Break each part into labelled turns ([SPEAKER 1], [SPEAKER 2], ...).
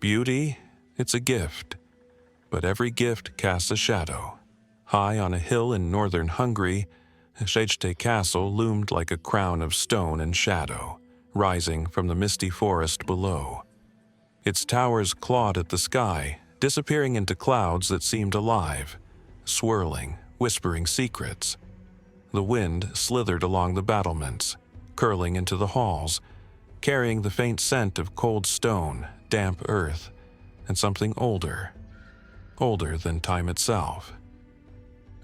[SPEAKER 1] Beauty, it's a gift, but every gift casts a shadow. High on a hill in northern Hungary, Szejté Castle loomed like a crown of stone and shadow, rising from the misty forest below. Its towers clawed at the sky, disappearing into clouds that seemed alive, swirling, whispering secrets. The wind slithered along the battlements, curling into the halls, carrying the faint scent of cold stone, damp earth, and something older than time itself.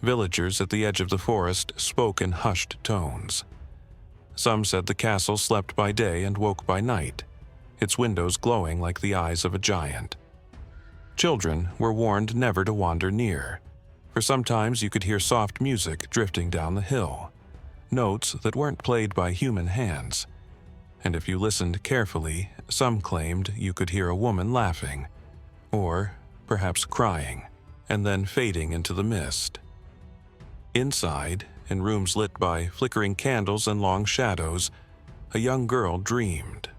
[SPEAKER 1] Villagers at the edge of the forest spoke in hushed tones. Some said the castle slept by day and woke by night, its windows glowing like the eyes of a giant. Children were warned never to wander near, for sometimes you could hear soft music drifting down the hill, notes that weren't played by human hands. And if you listened carefully, some claimed you could hear a woman laughing, or perhaps crying, and then fading into the mist. Inside, in rooms lit by flickering candles and long shadows, a young girl dreamed,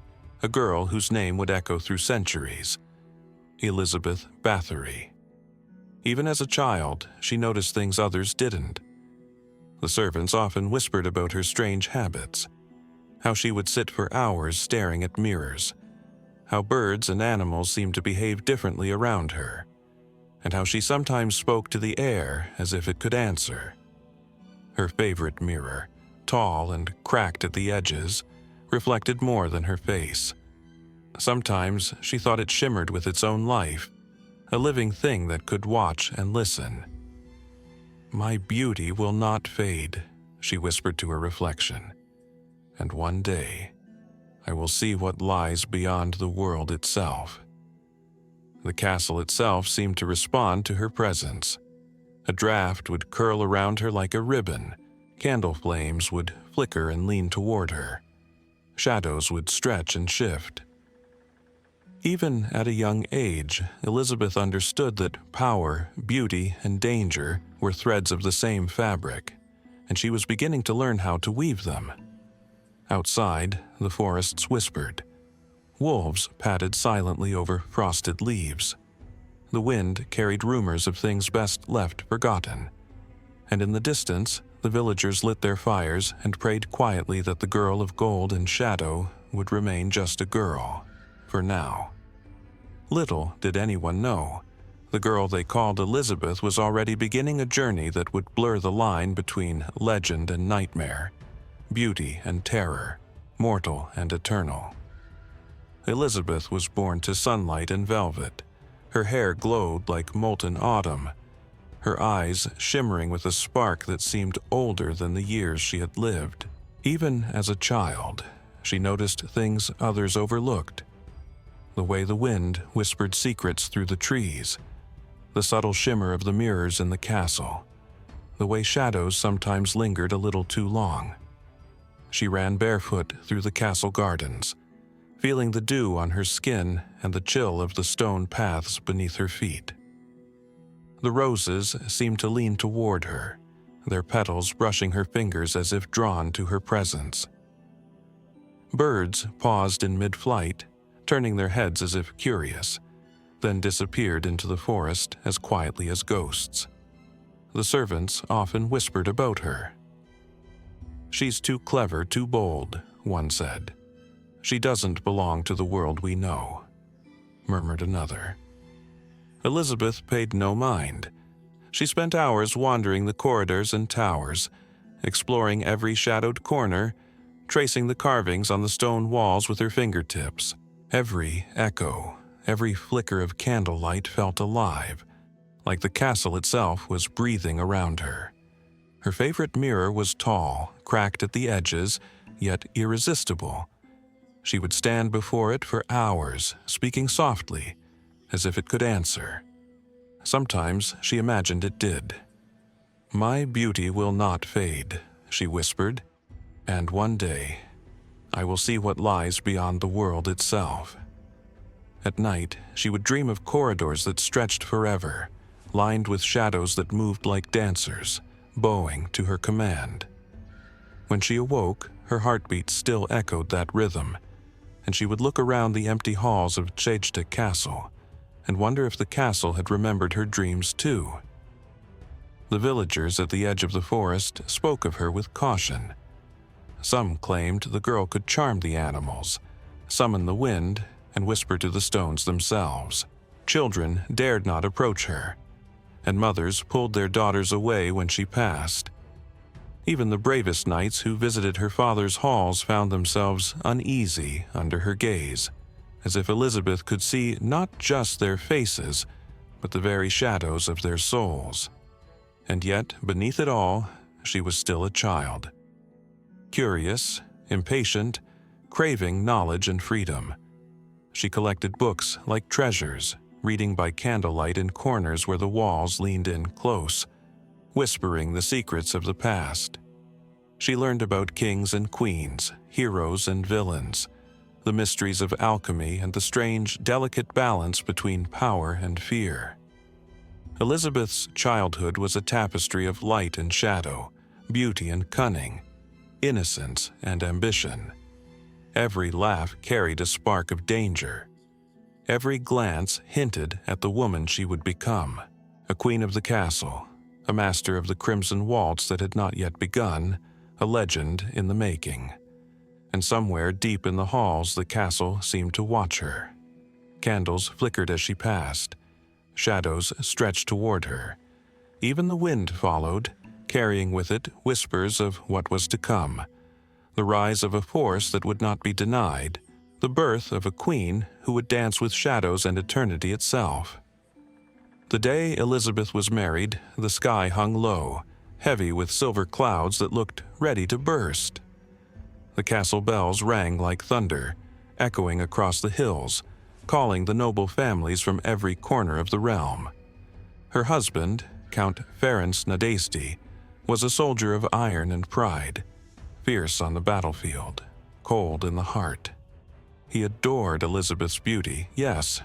[SPEAKER 1] a girl whose name would echo through centuries, Elizabeth Báthory. Even as a child, she noticed things others didn't. The servants often whispered about her strange habits, how she would sit for hours staring at mirrors, how birds and animals seemed to behave differently around her, and how she sometimes spoke to the air as if it could answer. Her favorite mirror, tall and cracked at the edges, reflected more than her face. Sometimes she thought it shimmered with its own life, a living thing that could watch and listen. "My beauty will not fade," she whispered to her reflection, "and one day I will see what lies beyond the world itself." The castle itself seemed to respond to her presence. A draft would curl around her like a ribbon, candle flames would flicker and lean toward her, shadows would stretch and shift. Even at a young age, Elizabeth understood that power, beauty, and danger were threads of the same fabric, and she was beginning to learn how to weave them. Outside, the forests whispered. Wolves padded silently over frosted leaves. The wind carried rumors of things best left forgotten. And in the distance, the villagers lit their fires and prayed quietly that the girl of gold and shadow would remain just a girl, for now. Little did anyone know, the girl they called Elizabeth was already beginning a journey that would blur the line between legend and nightmare, beauty and terror, mortal and eternal. Elizabeth was born to sunlight and velvet. Her hair glowed like molten autumn, her eyes shimmering with a spark that seemed older than the years she had lived. Even as a child, she noticed things others overlooked. The way the wind whispered secrets through the trees, the subtle shimmer of the mirrors in the castle, the way shadows sometimes lingered a little too long. She ran barefoot through the castle gardens, feeling the dew on her skin and the chill of the stone paths beneath her feet. The roses seemed to lean toward her, their petals brushing her fingers as if drawn to her presence. Birds paused in mid-flight, turning their heads as if curious, then disappeared into the forest as quietly as ghosts. The servants often whispered about her. "She's too clever, too bold," one said. "She doesn't belong to the world we know," murmured another. Elizabeth paid no mind. She spent hours wandering the corridors and towers, exploring every shadowed corner, tracing the carvings on the stone walls with her fingertips. Every echo, every flicker of candlelight felt alive, like the castle itself was breathing around her. Her favorite mirror was tall, cracked at the edges, yet irresistible. She would stand before it for hours, speaking softly, as if it could answer. Sometimes she imagined it did. "My beauty will not fade," she whispered, "and one day I will see what lies beyond the world itself." At night, she would dream of corridors that stretched forever, lined with shadows that moved like dancers, bowing to her command. When she awoke, her heartbeat still echoed that rhythm, and she would look around the empty halls of Chejte Castle and wonder if the castle had remembered her dreams too. The villagers at the edge of the forest spoke of her with caution. Some claimed the girl could charm the animals, summon the wind, and whisper to the stones themselves. Children dared not approach her, and mothers pulled their daughters away when she passed. Even the bravest knights who visited her father's halls found themselves uneasy under her gaze, as if Elizabeth could see not just their faces, but the very shadows of their souls. And yet, beneath it all, she was still a child. Curious, impatient, craving knowledge and freedom. She collected books like treasures, reading by candlelight in corners where the walls leaned in close, whispering the secrets of the past. She learned about kings and queens, heroes and villains, the mysteries of alchemy and the strange, delicate balance between power and fear. Elizabeth's childhood was a tapestry of light and shadow, beauty and cunning, innocence and ambition. Every laugh carried a spark of danger. Every glance hinted at the woman she would become, a queen of the castle, a master of the crimson waltz that had not yet begun, a legend in the making. And somewhere deep in the halls the castle seemed to watch her. Candles flickered as she passed. Shadows stretched toward her. Even the wind followed, carrying with it whispers of what was to come, the rise of a force that would not be denied, the birth of a queen who would dance with shadows and eternity itself. The day Elizabeth was married, the sky hung low, heavy with silver clouds that looked ready to burst. The castle bells rang like thunder, echoing across the hills, calling the noble families from every corner of the realm. Her husband, Count Ferenc Nadesti, was a soldier of iron and pride, fierce on the battlefield, cold in the heart. He adored Elizabeth's beauty, yes,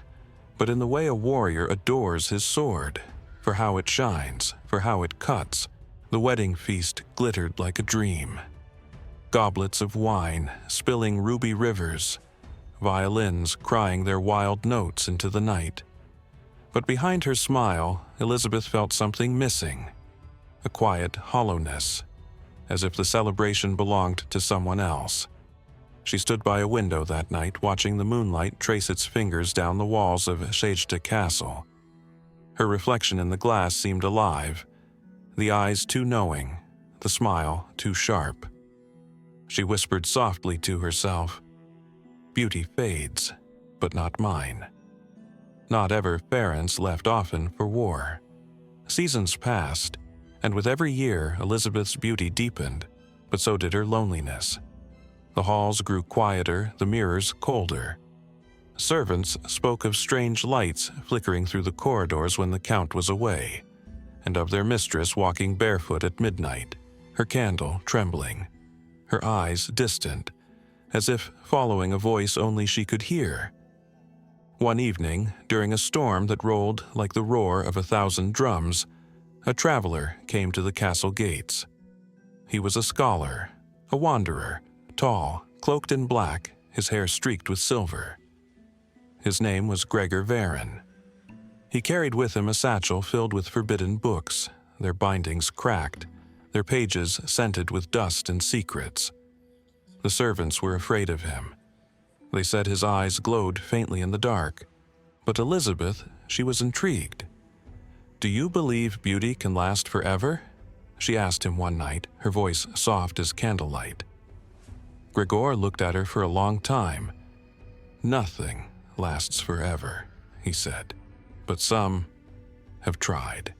[SPEAKER 1] but in the way a warrior adores his sword, for how it shines, for how it cuts. The wedding feast glittered like a dream. Goblets of wine spilling ruby rivers, violins crying their wild notes into the night. But behind her smile, Elizabeth felt something missing, a quiet hollowness, as if the celebration belonged to someone else. She stood by a window that night, watching the moonlight trace its fingers down the walls of Chejte Castle. Her reflection in the glass seemed alive, the eyes too knowing, the smile too sharp. She whispered softly to herself, "Beauty fades, but not mine." Not ever Ferenc left often for war. Seasons passed, and with every year Elizabeth's beauty deepened, but so did her loneliness. The halls grew quieter, the mirrors colder. Servants spoke of strange lights flickering through the corridors when the Count was away, and of their mistress walking barefoot at midnight, her candle trembling, her eyes distant, as if following a voice only she could hear. One evening, during a storm that rolled like the roar of 1,000 drums, a traveler came to the castle gates. He was a scholar, a wanderer, tall, cloaked in black, his hair streaked with silver. His name was Gregor Varin. He carried with him a satchel filled with forbidden books, their bindings cracked, their pages scented with dust and secrets. The servants were afraid of him. They said his eyes glowed faintly in the dark. But Elizabeth, she was intrigued. "Do you believe beauty can last forever?" she asked him one night, her voice soft as candlelight. Gregor looked at her for a long time. "Nothing lasts forever," he said, "but some have tried."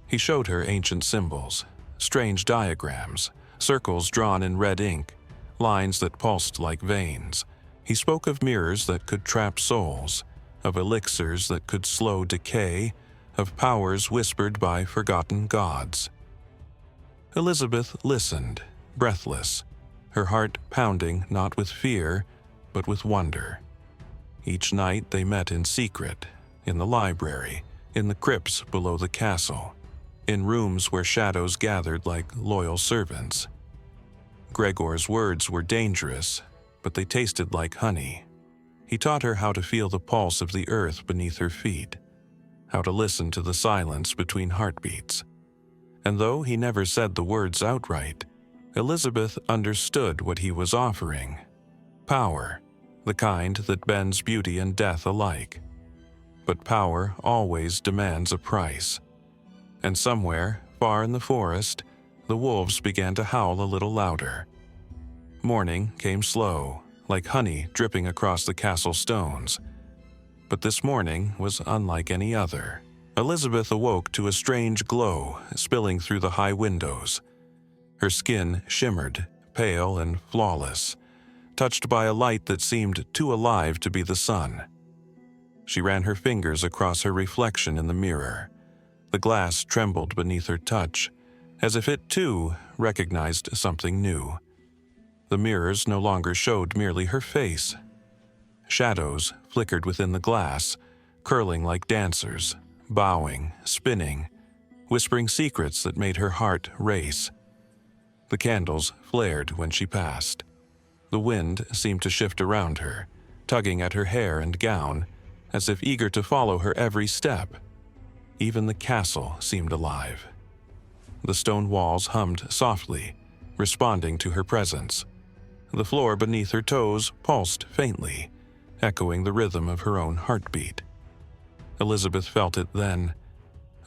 [SPEAKER 1] He showed her ancient symbols, strange diagrams, circles drawn in red ink, lines that pulsed like veins. He spoke of mirrors that could trap souls, of elixirs that could slow decay, of powers whispered by forgotten gods. Elizabeth listened, breathless, her heart pounding not with fear, but with wonder. Each night they met in secret, in the library, in the crypts below the castle, in rooms where shadows gathered like loyal servants. Gregor's words were dangerous, but they tasted like honey. He taught her how to feel the pulse of the earth beneath her feet, how to listen to the silence between heartbeats. And though he never said the words outright, Elizabeth understood what he was offering. Power, the kind that bends beauty and death alike. But power always demands a price. And somewhere, far in the forest, the wolves began to howl a little louder. Morning came slow, like honey dripping across the castle stones. But this morning was unlike any other. Elizabeth awoke to a strange glow spilling through the high windows. Her skin shimmered, pale and flawless, touched by a light that seemed too alive to be the sun. She ran her fingers across her reflection in the mirror. The glass trembled beneath her touch, as if it too recognized something new. The mirrors no longer showed merely her face. Shadows flickered within the glass, curling like dancers, bowing, spinning, whispering secrets that made her heart race. The candles flared when she passed. The wind seemed to shift around her, tugging at her hair and gown, as if eager to follow her every step. Even the castle seemed alive. The stone walls hummed softly, responding to her presence. The floor beneath her toes pulsed faintly, echoing the rhythm of her own heartbeat. Elizabeth felt it then,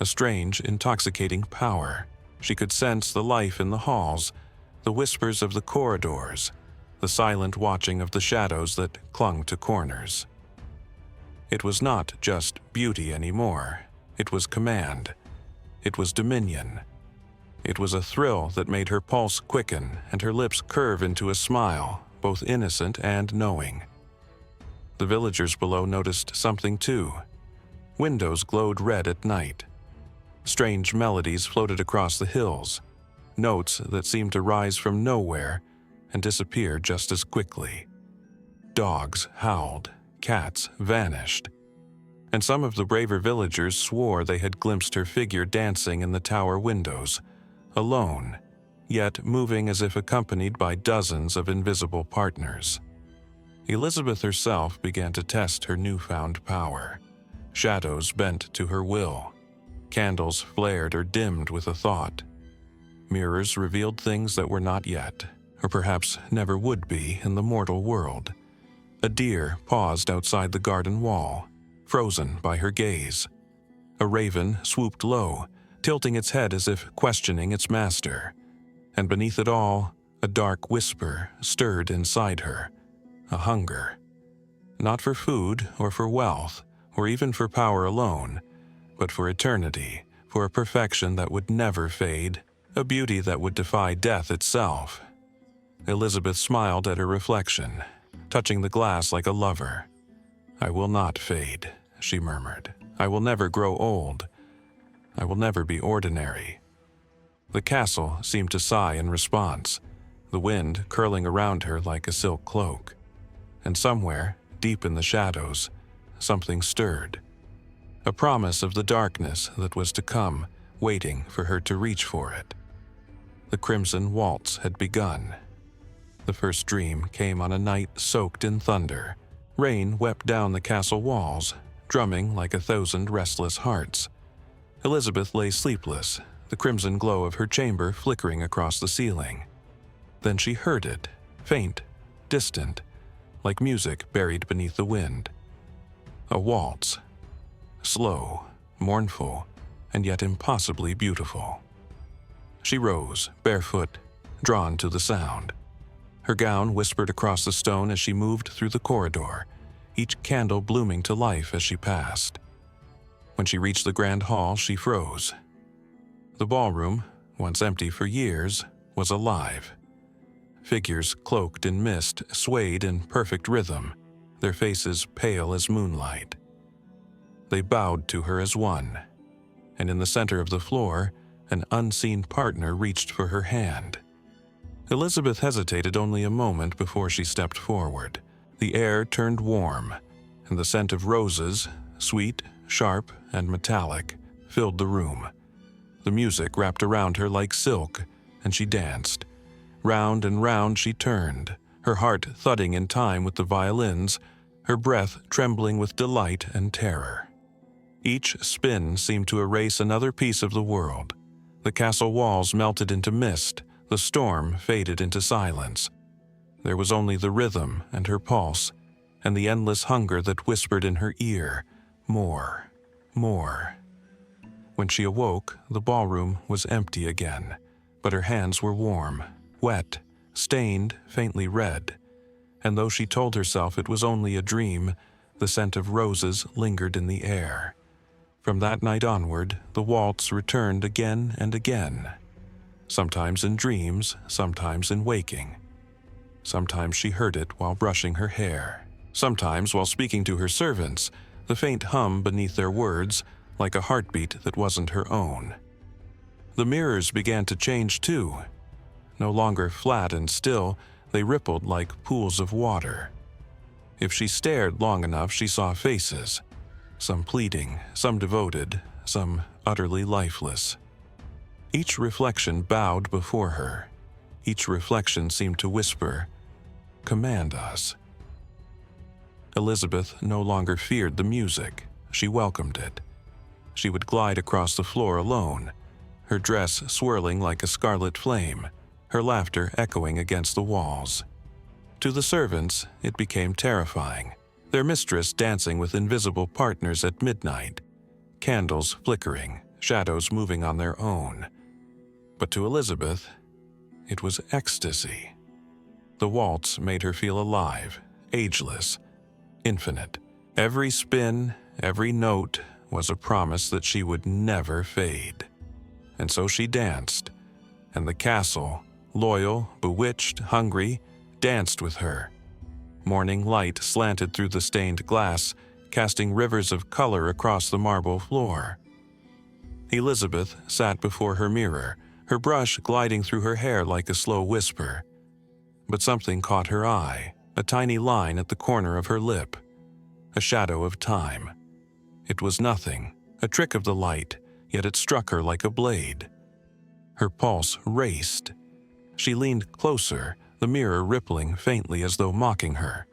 [SPEAKER 1] a strange, intoxicating power. She could sense the life in the halls, the whispers of the corridors, the silent watching of the shadows that clung to corners. It was not just beauty anymore. It was command. It was dominion. It was a thrill that made her pulse quicken and her lips curve into a smile, both innocent and knowing. The villagers below noticed something too. Windows glowed red at night. Strange melodies floated across the hills, notes that seemed to rise from nowhere and disappear just as quickly. Dogs howled, cats vanished, and some of the braver villagers swore they had glimpsed her figure dancing in the tower windows, alone, yet moving as if accompanied by dozens of invisible partners. Elizabeth herself began to test her newfound power. Shadows bent to her will. Candles flared or dimmed with a thought. Mirrors revealed things that were not yet, or perhaps never would be, in the mortal world. A deer paused outside the garden wall, frozen by her gaze. A raven swooped low, tilting its head as if questioning its master. And beneath it all, a dark whisper stirred inside her, a hunger. Not for food or for wealth, or even for power alone, but for eternity, for a perfection that would never fade, a beauty that would defy death itself. Elizabeth smiled at her reflection, touching the glass like a lover. "I will not fade," she murmured. "I will never grow old. I will never be ordinary." The castle seemed to sigh in response, the wind curling around her like a silk cloak. And somewhere, deep in the shadows, something stirred. A promise of the darkness that was to come, waiting for her to reach for it. The crimson waltz had begun. The first dream came on a night soaked in thunder. Rain wept down the castle walls, drumming like 1,000 restless hearts. Elizabeth lay sleepless, the crimson glow of her chamber flickering across the ceiling. Then she heard it, faint, distant, like music buried beneath the wind. A waltz. Slow, mournful, and yet impossibly beautiful. She rose, barefoot, drawn to the sound. Her gown whispered across the stone as she moved through the corridor, each candle blooming to life as she passed. When she reached the grand hall, she froze. The ballroom, once empty for years, was alive. Figures cloaked in mist swayed in perfect rhythm, their faces pale as moonlight. They bowed to her as one, and in the center of the floor, an unseen partner reached for her hand. Elizabeth hesitated only a moment before she stepped forward. The air turned warm, and the scent of roses, sweet, sharp, and metallic, filled the room. The music wrapped around her like silk, and she danced. Round and round she turned, her heart thudding in time with the violins, her breath trembling with delight and terror. Each spin seemed to erase another piece of the world. The castle walls melted into mist, the storm faded into silence. There was only the rhythm and her pulse, and the endless hunger that whispered in her ear, more, more. When she awoke, the ballroom was empty again, but her hands were warm, wet, stained, faintly red, and though she told herself it was only a dream, the scent of roses lingered in the air. From that night onward, the waltz returned again and again, sometimes in dreams, sometimes in waking. Sometimes she heard it while brushing her hair, sometimes while speaking to her servants, the faint hum beneath their words, like a heartbeat that wasn't her own. The mirrors began to change too. No longer flat and still, they rippled like pools of water. If she stared long enough, she saw faces, some pleading, some devoted, some utterly lifeless. Each reflection bowed before her. Each reflection seemed to whisper, "Command us." Elizabeth no longer feared the music. She welcomed it. She would glide across the floor alone, her dress swirling like a scarlet flame, her laughter echoing against the walls. To the servants, it became terrifying, their mistress dancing with invisible partners at midnight, candles flickering, shadows moving on their own. But to Elizabeth, it was ecstasy. The waltz made her feel alive, ageless, infinite. Every spin, every note was a promise that she would never fade. And so she danced, and the castle, loyal, bewitched, hungry, danced with her. Morning light slanted through the stained glass, casting rivers of color across the marble floor. Elizabeth sat before her mirror, her brush gliding through her hair like a slow whisper. But something caught her eye, a tiny line at the corner of her lip, a shadow of time. It was nothing, a trick of the light, yet it struck her like a blade. Her pulse raced. She leaned closer, the mirror rippling faintly as though mocking her.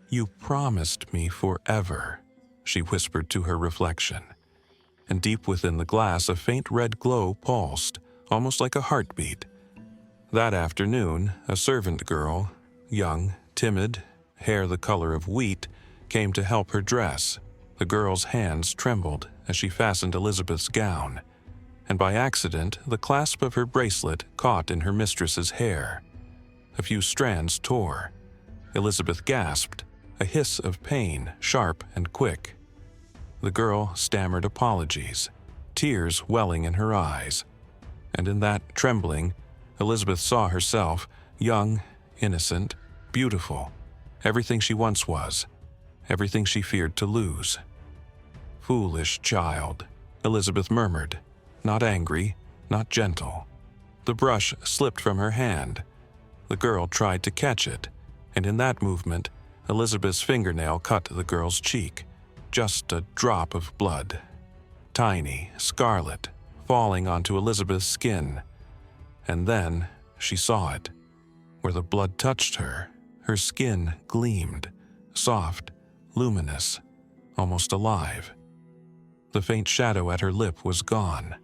[SPEAKER 1] "You promised me forever," she whispered to her reflection. And deep within the glass, a faint red glow pulsed, almost like a heartbeat. That afternoon, a servant girl, young, timid, hair the color of wheat, came to help her dress. The girl's hands trembled as she fastened Elizabeth's gown, and by accident the clasp of her bracelet caught in her mistress's hair. A few strands tore. Elizabeth gasped, a hiss of pain, sharp and quick. The girl stammered apologies, tears welling in her eyes. And in that trembling, Elizabeth saw herself, young, innocent, beautiful, everything she once was, everything she feared to lose. "Foolish child," Elizabeth murmured, not angry, not gentle. The brush slipped from her hand. The girl tried to catch it, and in that movement, Elizabeth's fingernail cut the girl's cheek, just a drop of blood. Tiny, scarlet, falling onto Elizabeth's skin. And then she saw it. Where the blood touched her, her skin gleamed, soft, luminous, almost alive. The faint shadow at her lip was gone.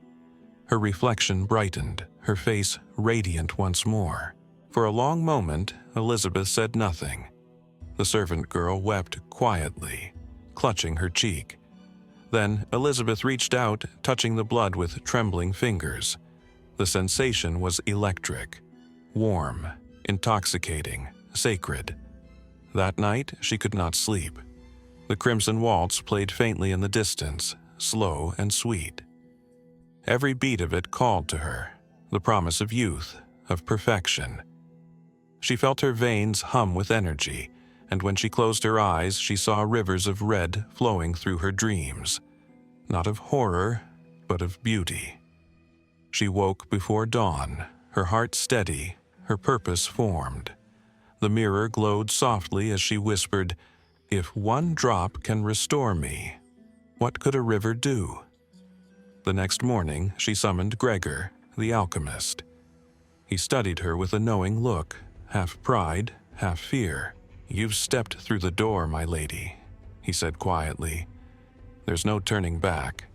[SPEAKER 1] Her reflection brightened, her face radiant once more. For a long moment, Elizabeth said nothing. The servant girl wept quietly, clutching her cheek. Then Elizabeth reached out, touching the blood with trembling fingers. The sensation was electric, warm, intoxicating, sacred. That night, she could not sleep. The crimson waltz played faintly in the distance, slow and sweet. Every beat of it called to her, the promise of youth, of perfection. She felt her veins hum with energy, and when she closed her eyes, she saw rivers of red flowing through her dreams, not of horror, but of beauty. She woke before dawn, her heart steady, her purpose formed. The mirror glowed softly as she whispered, "If one drop can restore me, what could a river do?" The next morning, she summoned Gregor, the alchemist. He studied her with a knowing look, half pride, half fear. "You've stepped through the door, my lady," he said quietly. "There's no turning back."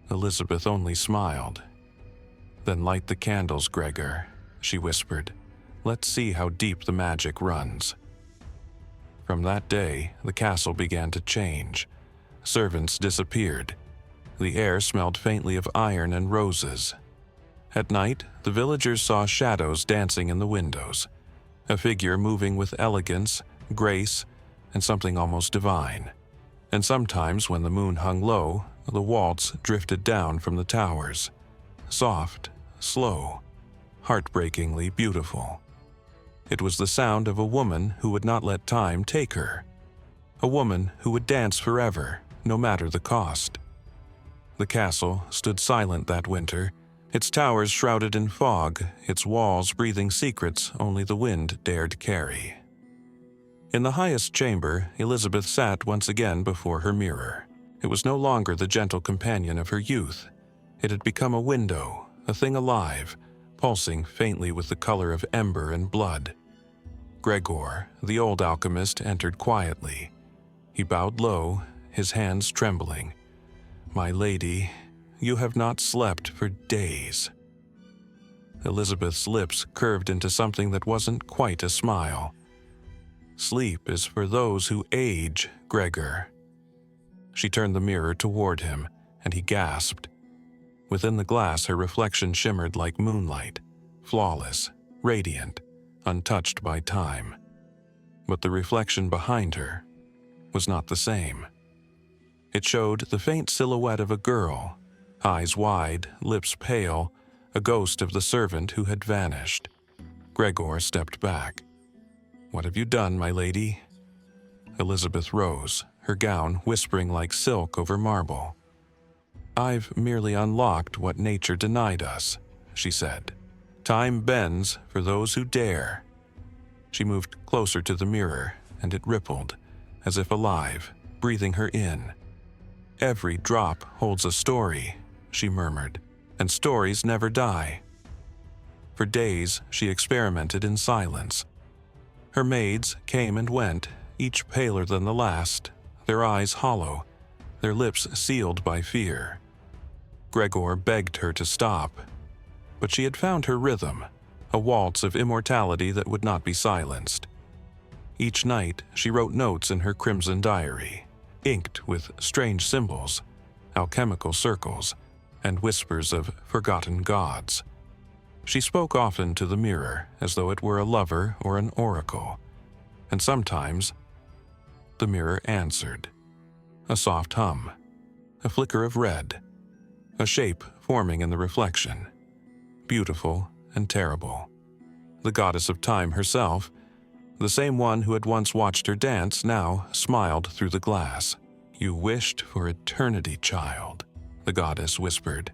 [SPEAKER 1] Elizabeth only smiled. "Then light the candles, Gregor," she whispered. "Let's see how deep the magic runs." From that day, the castle began to change. Servants disappeared. The air smelled faintly of iron and roses. At night, the villagers saw shadows dancing in the windows, a figure moving with elegance, grace, and something almost divine. And sometimes, when the moon hung low, the waltz drifted down from the towers, soft, slow, heartbreakingly beautiful. It was the sound of a woman who would not let time take her, a woman who would dance forever, no matter the cost. The castle stood silent that winter, its towers shrouded in fog, its walls breathing secrets only the wind dared carry. In the highest chamber, Elizabeth sat once again before her mirror. It was no longer the gentle companion of her youth. It had become a window, a thing alive, pulsing faintly with the color of ember and blood. Gregor, the old alchemist, entered quietly. He bowed low, his hands trembling. "My lady, you have not slept for days." Elizabeth's lips curved into something that wasn't quite a smile. "Sleep is for those who age, Gregor." She turned the mirror toward him, and he gasped. Within the glass, her reflection shimmered like moonlight, flawless, radiant, untouched by time. But the reflection behind her was not the same. It showed the faint silhouette of a girl, eyes wide, lips pale, a ghost of the servant who had vanished. Gregor stepped back. "What have you done, my lady?" Elizabeth rose, her gown whispering like silk over marble. "I've merely unlocked what nature denied us," she said. "Time bends for those who dare." She moved closer to the mirror, and it rippled, as if alive, breathing her in. "Every drop holds a story," she murmured, "and stories never die." For days, she experimented in silence. Her maids came and went, each paler than the last, their eyes hollow, their lips sealed by fear. Gregor begged her to stop, but she had found her rhythm, a waltz of immortality that would not be silenced. Each night, she wrote notes in her crimson diary, inked with strange symbols, alchemical circles, and whispers of forgotten gods. She spoke often to the mirror, as though it were a lover or an oracle, and sometimes the mirror answered. A soft hum, a flicker of red, a shape forming in the reflection, beautiful and terrible. The goddess of time herself, the same one who had once watched her dance, now smiled through the glass. "You wished for eternity, child," the goddess whispered.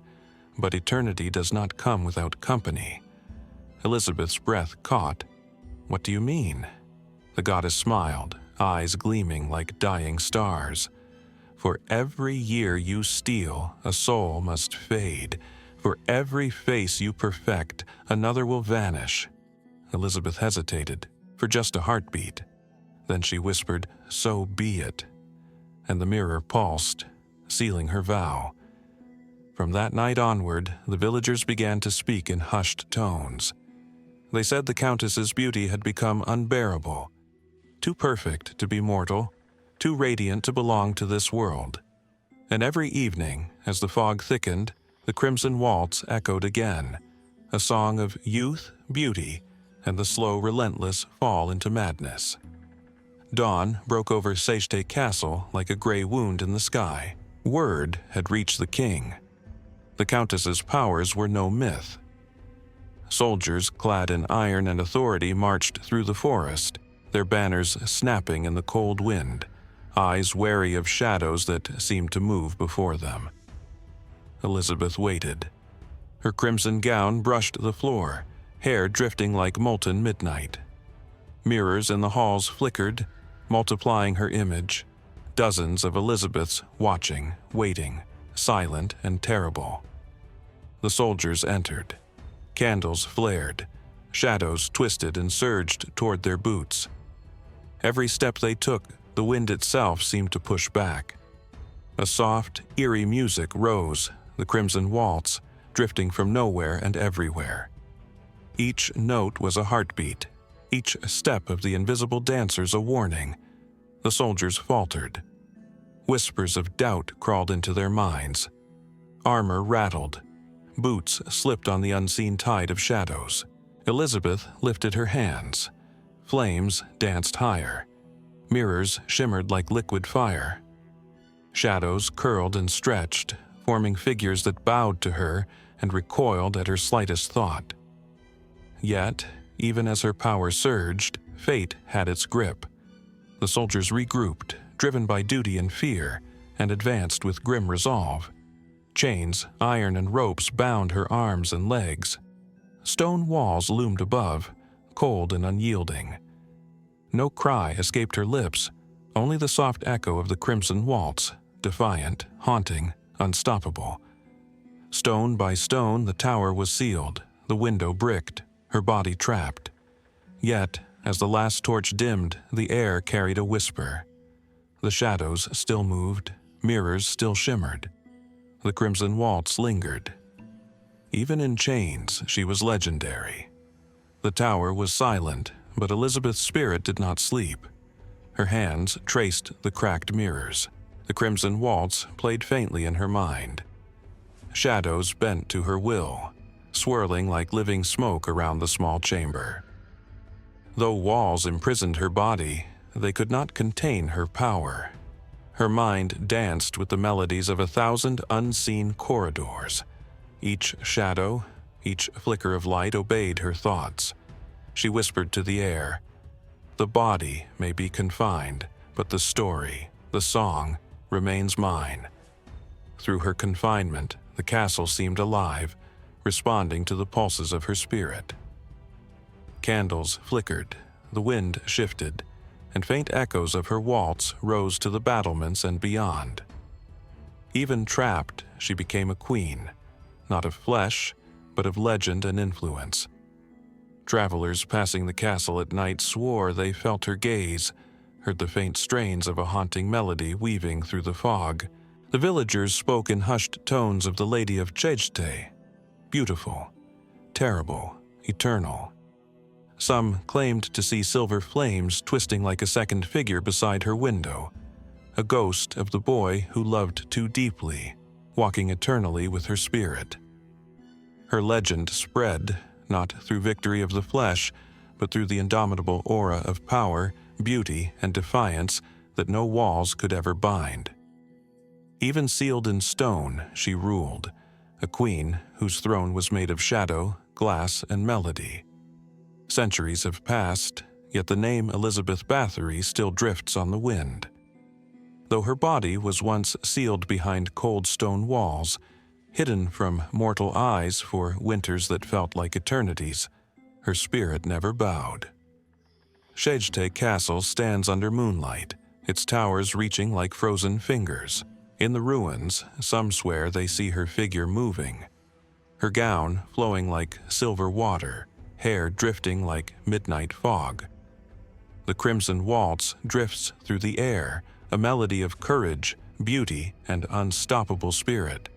[SPEAKER 1] "But eternity does not come without company." Elizabeth's breath caught. "What do you mean?" The goddess smiled, eyes gleaming like dying stars. "For every year you steal, a soul must fade. For every face you perfect, another will vanish." Elizabeth hesitated, for just a heartbeat. Then she whispered, "So be it." And the mirror pulsed, sealing her vow. From that night onward, the villagers began to speak in hushed tones. They said the Countess's beauty had become unbearable, too perfect to be mortal, too radiant to belong to this world. And every evening, as the fog thickened, the crimson waltz echoed again, a song of youth, beauty, and the slow, relentless fall into madness. Dawn broke over Sechte Castle like a gray wound in the sky. Word had reached the king. The Countess's powers were no myth. Soldiers clad in iron and authority marched through the forest, their banners snapping in the cold wind, eyes wary of shadows that seemed to move before them. Elizabeth waited. Her crimson gown brushed the floor, hair drifting like molten midnight. Mirrors in the halls flickered, multiplying her image, dozens of Elizabeths watching, waiting, silent and terrible. The soldiers entered. Candles flared. Shadows twisted and surged toward their boots. Every step they took, the wind itself seemed to push back. A soft, eerie music rose, the crimson waltz, drifting from nowhere and everywhere. Each note was a heartbeat, each step of the invisible dancers a warning. The soldiers faltered. Whispers of doubt crawled into their minds. Armor rattled. Boots slipped on the unseen tide of shadows. Elizabeth lifted her hands. Flames danced higher. Mirrors shimmered like liquid fire. Shadows curled and stretched, forming figures that bowed to her and recoiled at her slightest thought. Yet, even as her power surged, fate had its grip. The soldiers regrouped, driven by duty and fear, and advanced with grim resolve. Chains, iron, and ropes bound her arms and legs. Stone walls loomed above, cold and unyielding. No cry escaped her lips, only the soft echo of the crimson waltz, defiant, haunting, unstoppable. Stone by stone, the tower was sealed, the window bricked, her body trapped. Yet, as the last torch dimmed, the air carried a whisper. The shadows still moved, mirrors still shimmered. The crimson waltz lingered. Even in chains, she was legendary. The tower was silent, but Elizabeth's spirit did not sleep. Her hands traced the cracked mirrors. The crimson waltz played faintly in her mind. Shadows bent to her will, swirling like living smoke around the small chamber. Though walls imprisoned her body, they could not contain her power. Her mind danced with the melodies of 1,000 unseen corridors. Each shadow, each flicker of light obeyed her thoughts. She whispered to the air, "The body may be confined, but the story, the song, remains mine." Through her confinement, the castle seemed alive, responding to the pulses of her spirit. Candles flickered, the wind shifted, and faint echoes of her waltz rose to the battlements and beyond. Even trapped, she became a queen, not of flesh, but of legend and influence. Travelers passing the castle at night swore they felt her gaze, heard the faint strains of a haunting melody weaving through the fog. The villagers spoke in hushed tones of the Lady of Chejte, beautiful, terrible, eternal. Some claimed to see silver flames twisting like a second figure beside her window, a ghost of the boy who loved too deeply, walking eternally with her spirit. Her legend spread, not through victory of the flesh, but through the indomitable aura of power, beauty, and defiance that no walls could ever bind. Even sealed in stone, she ruled, a queen whose throne was made of shadow, glass, and melody. Centuries have passed, yet the name Elizabeth Báthory still drifts on the wind. Though her body was once sealed behind cold stone walls, hidden from mortal eyes for winters that felt like eternities, her spirit never bowed. Chejte Castle stands under moonlight, its towers reaching like frozen fingers. In the ruins, some swear they see her figure moving, her gown flowing like silver water, hair drifting like midnight fog. The crimson waltz drifts through the air, a melody of courage, beauty, and unstoppable spirit.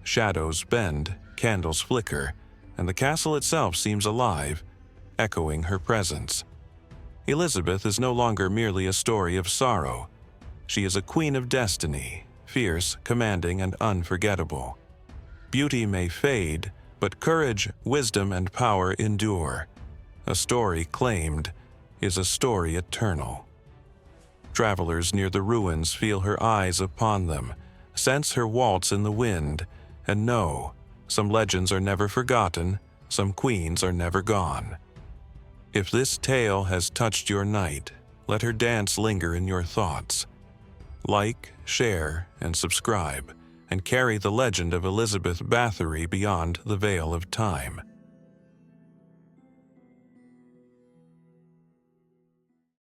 [SPEAKER 1] Shadows bend, candles flicker, and the castle itself seems alive, echoing her presence. Elizabeth is no longer merely a story of sorrow. She is a queen of destiny, fierce, commanding, and unforgettable. Beauty may fade, but courage, wisdom, and power endure. A story claimed is a story eternal. Travelers near the ruins feel her eyes upon them, sense her waltz in the wind, and know some legends are never forgotten, some queens are never gone. If this tale has touched your night, let her dance linger in your thoughts. Like, share, and subscribe, and carry the legend of Elizabeth Báthory beyond the veil of time.